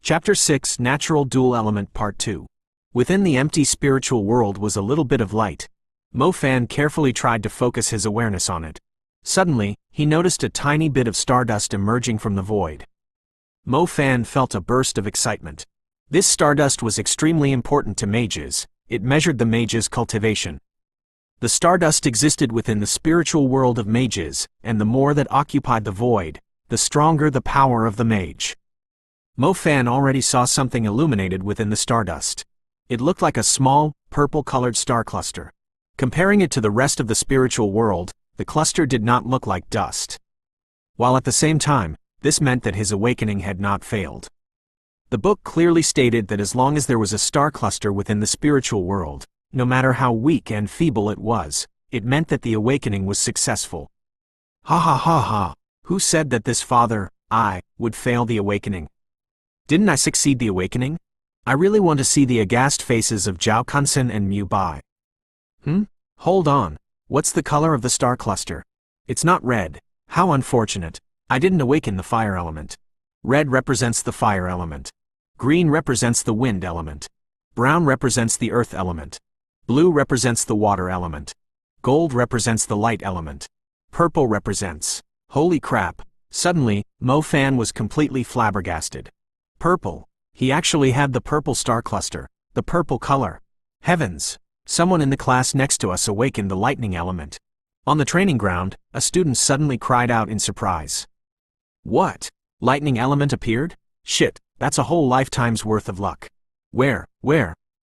Chapter 6 Natural Dual Element Part 2. Within the empty spiritual world was a little bit of light. Mo Fan carefully tried to focus his awareness on it. Suddenly, he noticed a tiny bit of stardust emerging from the void. Mo Fan felt a burst of excitement. This stardust was extremely important to mages. It measured the mage's cultivation. The stardust existed within the spiritual world of mages, and the more that occupied the void, the stronger the power of the mage. Mo Fan already saw something illuminated within the stardust. It looked like a small, purple-colored star cluster. Comparing it to the rest of the spiritual world, the cluster did not look like dust. While at the same time, this meant that his awakening had not failed. The book clearly stated that as long as there was a star cluster within the spiritual world, no matter how weak and feeble it was, it meant that the awakening was successful. Ha ha ha ha! Who said that this father, I, would fail the awakening? Didn't I succeed the awakening? I really want to see the aghast faces of Zhao Kunsen and Mu Bai. Hold on. What's the color of the star cluster? It's not red. How unfortunate. I didn't awaken the fire element. Red represents the fire element. Green represents the wind element. Brown represents the earth element. Blue represents the water element. Gold represents the light element. Purple represents... Holy crap. Suddenly, Mo Fan was completely flabbergasted. Purple. He actually had the purple star cluster, the purple color. Heavens! Someone in the class next to us awakened the lightning element. On the training ground, a student suddenly cried out in surprise. What? Lightning element appeared? Shit, that's a whole lifetime's worth of luck. Where?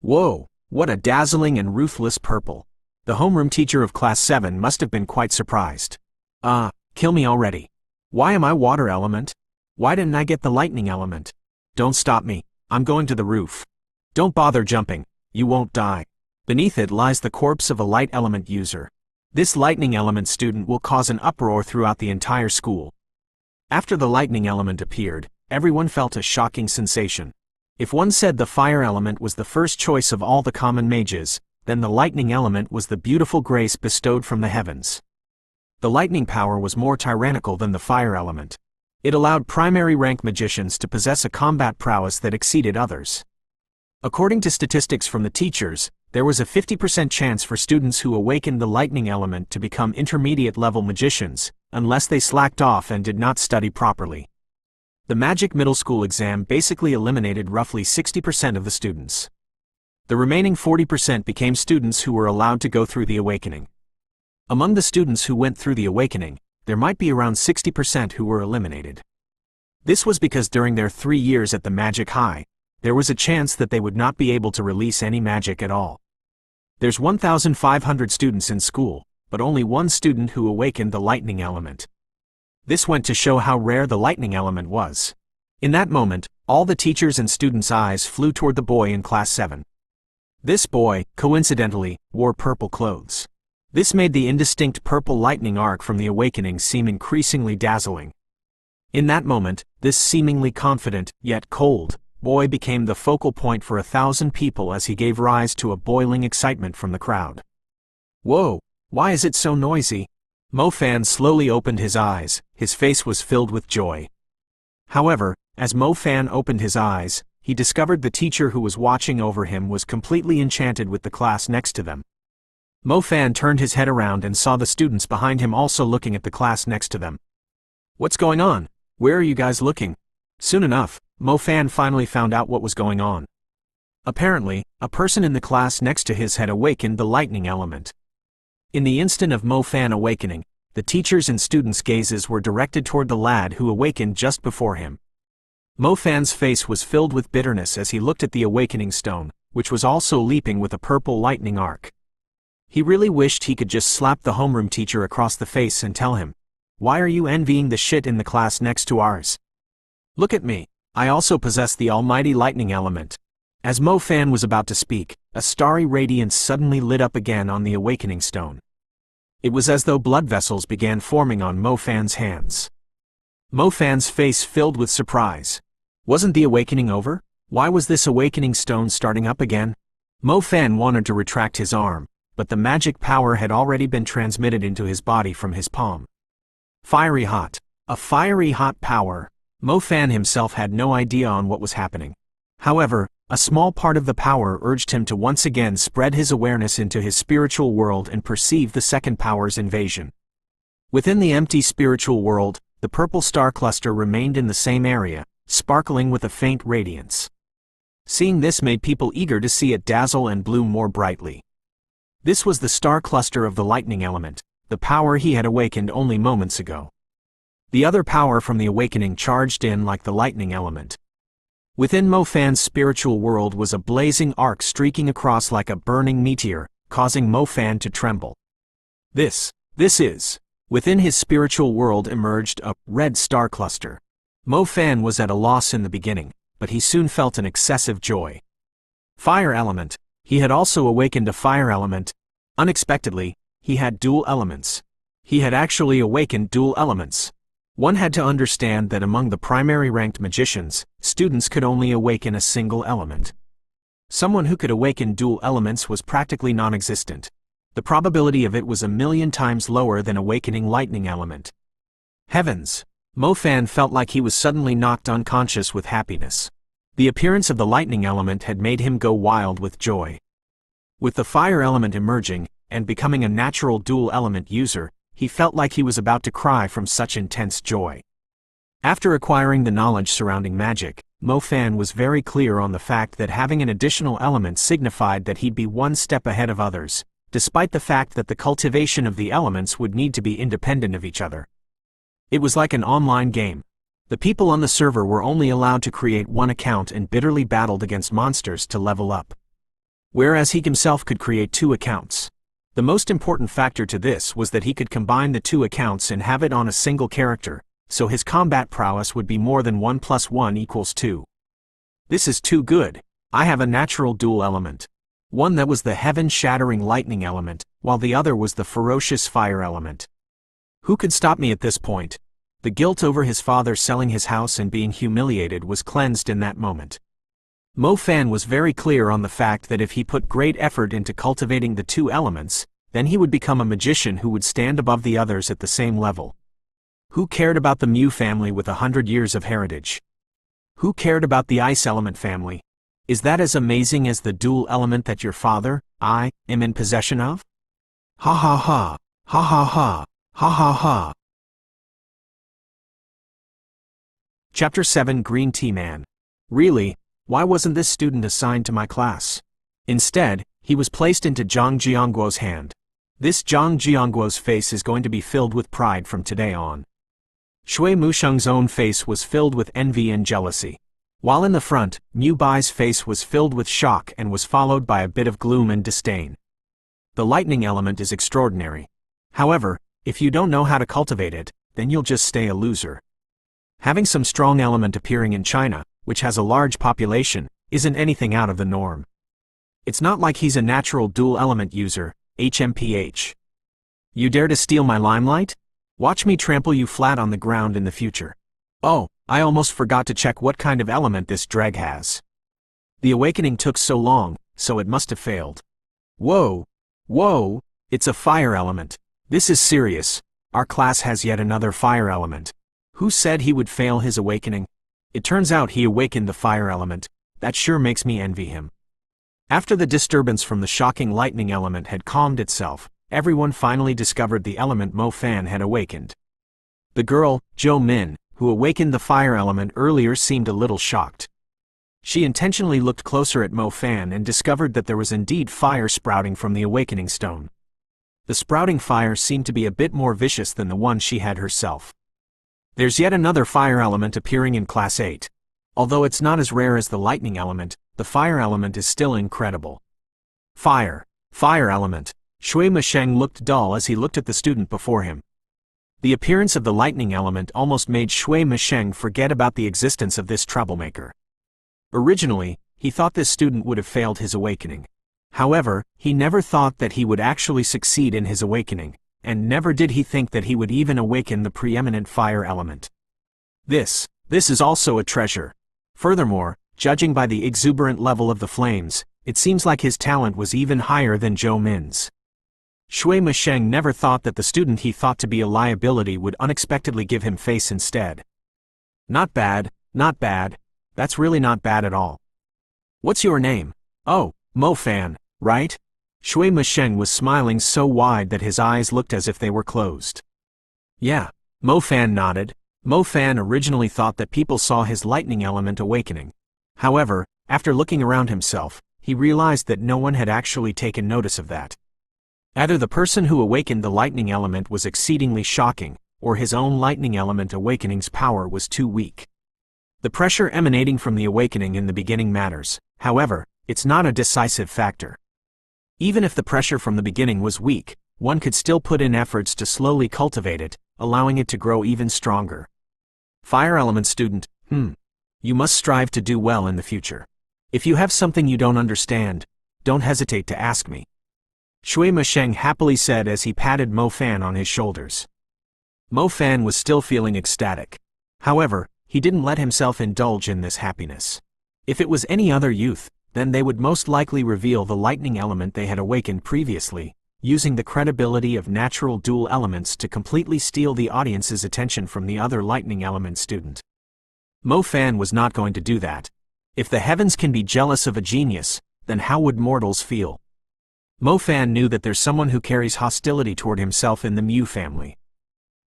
Whoa, what a dazzling and ruthless purple. The homeroom teacher of class 7 must have been quite surprised. Kill me already. Why am I water element? Why didn't I get the lightning element? Don't stop me, I'm going to the roof. Don't bother jumping, you won't die. Beneath it lies the corpse of a light element user. This lightning element student will cause an uproar throughout the entire school. After the lightning element appeared, everyone felt a shocking sensation. If one said the fire element was the first choice of all the common mages, then the lightning element was the beautiful grace bestowed from the heavens. The lightning power was more tyrannical than the fire element. It allowed primary rank magicians to possess a combat prowess that exceeded others. According to statistics from the teachers, there was a 50% chance for students who awakened the lightning element to become intermediate level magicians, unless they slacked off and did not study properly. The magic middle school exam basically eliminated roughly 60% of the students. The remaining 40% became students who were allowed to go through the awakening. Among the students who went through the awakening, there might be around 60% who were eliminated. This was because during their 3 years at the Magic High, there was a chance that they would not be able to release any magic at all. There's 1,500 students in school, but only one student who awakened the lightning element. This went to show how rare the lightning element was. In that moment, all the teachers' and students' eyes flew toward the boy in class 7. This boy, coincidentally, wore purple clothes. This made the indistinct purple lightning arc from the awakening seem increasingly dazzling. In that moment, this seemingly confident, yet cold, boy became the focal point for 1,000 people as he gave rise to a boiling excitement from the crowd. Whoa, why is it so noisy? Mo Fan slowly opened his eyes, his face was filled with joy. However, as Mo Fan opened his eyes, he discovered the teacher who was watching over him was completely enchanted with the class next to them. Mo Fan turned his head around and saw the students behind him also looking at the class next to them. What's going on? Where are you guys looking? Soon enough, Mo Fan finally found out what was going on. Apparently, a person in the class next to his had awakened the lightning element. In the instant of Mo Fan awakening, the teachers' and students' gazes were directed toward the lad who awakened just before him. Mo Fan's face was filled with bitterness as he looked at the awakening stone, which was also leaping with a purple lightning arc. He really wished he could just slap the homeroom teacher across the face and tell him, "Why are you envying the shit in the class next to ours? Look at me, I also possess the almighty lightning element." As Mo Fan was about to speak, a starry radiance suddenly lit up again on the awakening stone. It was as though blood vessels began forming on Mo Fan's hands. Mo Fan's face filled with surprise. Wasn't the awakening over? Why was this awakening stone starting up again? Mo Fan wanted to retract his arm, but the magic power had already been transmitted into his body from his palm. Fiery hot. A fiery hot power. Mo Fan himself had no idea on what was happening. However, a small part of the power urged him to once again spread his awareness into his spiritual world and perceive the second power's invasion. Within the empty spiritual world, the purple star cluster remained in the same area, sparkling with a faint radiance. Seeing this made people eager to see it dazzle and bloom more brightly. This was the star cluster of the lightning element, the power he had awakened only moments ago. The other power from the awakening charged in like the lightning element. Within Mo Fan's spiritual world was a blazing arc streaking across like a burning meteor, causing Mo Fan to tremble. This is. Within his spiritual world emerged a red star cluster. Mo Fan was at a loss in the beginning, but he soon felt an excessive joy. Fire element. He had also awakened a fire element. Unexpectedly, he had dual elements. He had actually awakened dual elements. One had to understand that among the primary ranked magicians, students could only awaken a single element. Someone who could awaken dual elements was practically non-existent. The probability of it was 1,000,000 times lower than awakening lightning element. Heavens! Mo Fan felt like he was suddenly knocked unconscious with happiness. The appearance of the lightning element had made him go wild with joy. With the fire element emerging, and becoming a natural dual element user, he felt like he was about to cry from such intense joy. After acquiring the knowledge surrounding magic, Mo Fan was very clear on the fact that having an additional element signified that he'd be one step ahead of others, despite the fact that the cultivation of the elements would need to be independent of each other. It was like an online game. The people on the server were only allowed to create one account and bitterly battled against monsters to level up. Whereas he himself could create 2 accounts. The most important factor to this was that he could combine the 2 accounts and have it on a single character, so his combat prowess would be more than 1 + 1 = 2. This is too good. I have a natural dual element. One that was the heaven-shattering lightning element, while the other was the ferocious fire element. Who could stop me at this point? The guilt over his father selling his house and being humiliated was cleansed in that moment. Mo Fan was very clear on the fact that if he put great effort into cultivating the 2 elements, then he would become a magician who would stand above the others at the same level. Who cared about the Mew family with 100 years of heritage? Who cared about the Ice Element family? Is that as amazing as the dual element that your father, I, am in possession of? Ha ha ha, ha ha ha, ha ha ha. Chapter 7 Green Tea Man. Really, why wasn't this student assigned to my class? Instead, he was placed into Zhang Jiangguo's hand. This Zhang Jiangguo's face is going to be filled with pride from today on. Shui Musheng's own face was filled with envy and jealousy. While in the front, Mu Bai's face was filled with shock and was followed by a bit of gloom and disdain. The lightning element is extraordinary. However, if you don't know how to cultivate it, then you'll just stay a loser. Having some strong element appearing in China, which has a large population, isn't anything out of the norm. It's not like he's a natural dual element user, HMPH. You dare to steal my limelight? Watch me trample you flat on the ground in the future. Oh, I almost forgot to check what kind of element this drag has. The awakening took so long, so it must have failed. Whoa! Whoa! It's a fire element. This is serious. Our class has yet another fire element. Who said he would fail his awakening? It turns out he awakened the fire element. That sure makes me envy him. After the disturbance from the shocking lightning element had calmed itself, everyone finally discovered the element Mo Fan had awakened. The girl, Jo Min, who awakened the fire element earlier, seemed a little shocked. She intentionally looked closer at Mo Fan and discovered that there was indeed fire sprouting from the awakening stone. The sprouting fire seemed to be a bit more vicious than the one she had herself. There's yet another fire element appearing in Class 8. Although it's not as rare as the lightning element, the fire element is still incredible. Fire element. Shui Musheng looked dull as he looked at the student before him. The appearance of the lightning element almost made Shui Musheng forget about the existence of this troublemaker. Originally, he thought this student would have failed his awakening. However, he never thought that he would actually succeed in his awakening, and never did he think that he would even awaken the preeminent fire element. This is also a treasure. Furthermore, judging by the exuberant level of the flames, it seems like his talent was even higher than Jo Min's. Shui Musheng never thought that the student he thought to be a liability would unexpectedly give him face instead. Not bad, not bad. That's really not bad at all. What's your name? Oh, Mo Fan, right? Shui Mesheng was smiling so wide that his eyes looked as if they were closed. Yeah, Mo Fan nodded. Mo Fan originally thought that people saw his lightning element awakening. However, after looking around himself, he realized that no one had actually taken notice of that. Either the person who awakened the lightning element was exceedingly shocking, or his own lightning element awakening's power was too weak. The pressure emanating from the awakening in the beginning matters, however, it's not a decisive factor. Even if the pressure from the beginning was weak, one could still put in efforts to slowly cultivate it, allowing it to grow even stronger. Fire element student, you must strive to do well in the future. If you have something you don't understand, don't hesitate to ask me. Shui Mesheng happily said as he patted Mo Fan on his shoulders. Mo Fan was still feeling ecstatic. However, he didn't let himself indulge in this happiness. If it was any other youth, then they would most likely reveal the lightning element they had awakened previously, using the credibility of natural dual elements to completely steal the audience's attention from the other lightning element student. Mo Fan was not going to do that. If the heavens can be jealous of a genius, then how would mortals feel? Mo Fan knew that there's someone who carries hostility toward himself in the Mu family.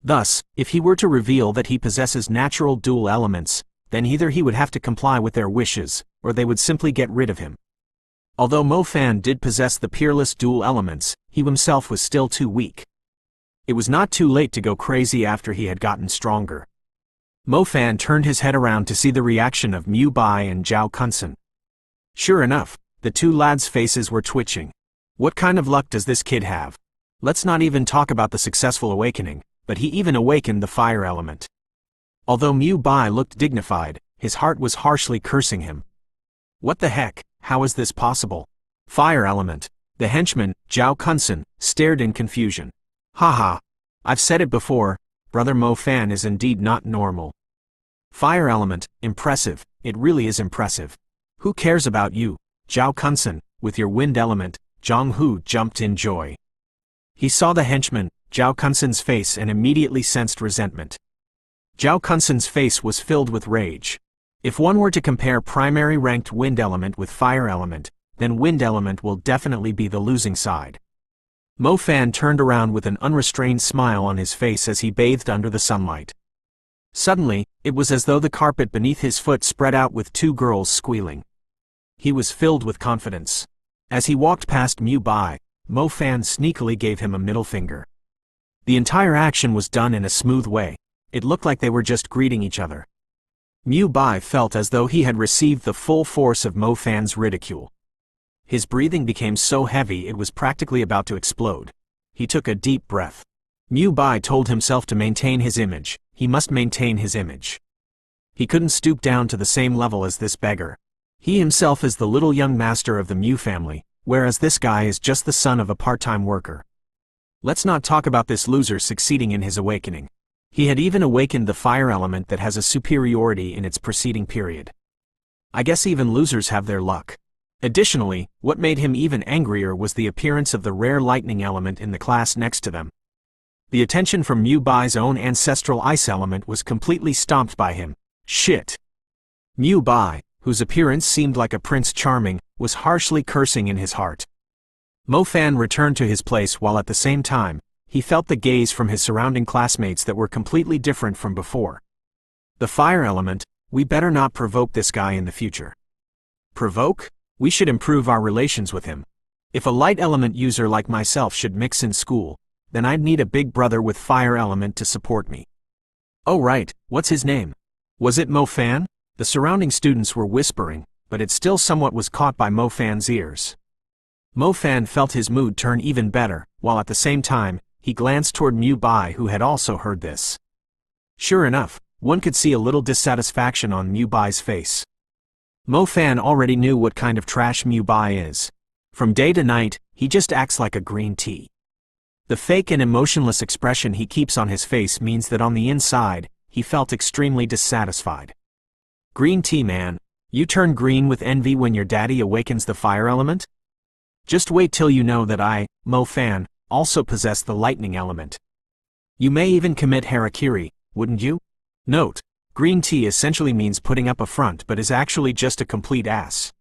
Thus, if he were to reveal that he possesses natural dual elements, then either he would have to comply with their wishes, or they would simply get rid of him. Although Mo Fan did possess the peerless dual elements, he himself was still too weak. It was not too late to go crazy after he had gotten stronger. Mo Fan turned his head around to see the reaction of Mu Bai and Zhao Kunsen. Sure enough, the two lads' faces were twitching. What kind of luck does this kid have? Let's not even talk about the successful awakening, but he even awakened the fire element. Although Mu Bai looked dignified, his heart was harshly cursing him. What the heck, how is this possible? Fire element. The henchman, Zhao Kunsen, stared in confusion. Haha. I've said it before, brother Mo Fan is indeed not normal. Fire element, impressive, it really is impressive. Who cares about you, Zhao Kunsen, with your wind element? Zhang Hu jumped in joy. He saw the henchman, Zhao Kunsen's face and immediately sensed resentment. Zhao Kunsen's face was filled with rage. If one were to compare primary ranked wind element with fire element, then wind element will definitely be the losing side. Mo Fan turned around with an unrestrained smile on his face as he bathed under the sunlight. Suddenly, it was as though the carpet beneath his foot spread out with two girls squealing. He was filled with confidence. As he walked past Mu Bai, Mo Fan sneakily gave him a middle finger. The entire action was done in a smooth way. It looked like they were just greeting each other. Mu Bai felt as though he had received the full force of Mo Fan's ridicule. His breathing became so heavy it was practically about to explode. He took a deep breath. Mu Bai told himself to maintain his image. He must maintain his image. He couldn't stoop down to the same level as this beggar. He himself is the little young master of the Mu family, whereas this guy is just the son of a part-time worker. Let's not talk about this loser succeeding in his awakening. He had even awakened the fire element that has a superiority in its preceding period. I guess even losers have their luck. Additionally, what made him even angrier was the appearance of the rare lightning element in the class next to them. The attention from Mu Bai's own ancestral ice element was completely stomped by him. Shit! Mu Bai, whose appearance seemed like a Prince Charming, was harshly cursing in his heart. Mo Fan returned to his place while at the same time, he felt the gaze from his surrounding classmates that were completely different from before. The fire element, we better not provoke this guy in the future. Provoke? We should improve our relations with him. If a light element user like myself should mix in school, then I'd need a big brother with fire element to support me. Oh right, what's his name? Was it Mo Fan? The surrounding students were whispering, but it still somewhat was caught by Mo Fan's ears. Mo Fan felt his mood turn even better, while at the same time, he glanced toward Mu Bai who had also heard this. Sure enough, one could see a little dissatisfaction on Mu Bai's face. Mo Fan already knew what kind of trash Mu Bai is. From day to night, he just acts like a green tea. The fake and emotionless expression he keeps on his face means that on the inside, he felt extremely dissatisfied. Green tea man, you turn green with envy when your daddy awakens the fire element? Just wait till you know that I, Mo Fan, also possess the lightning element. You may even commit harakiri, wouldn't you? Note, Green tea essentially means putting up a front but is actually just a complete ass.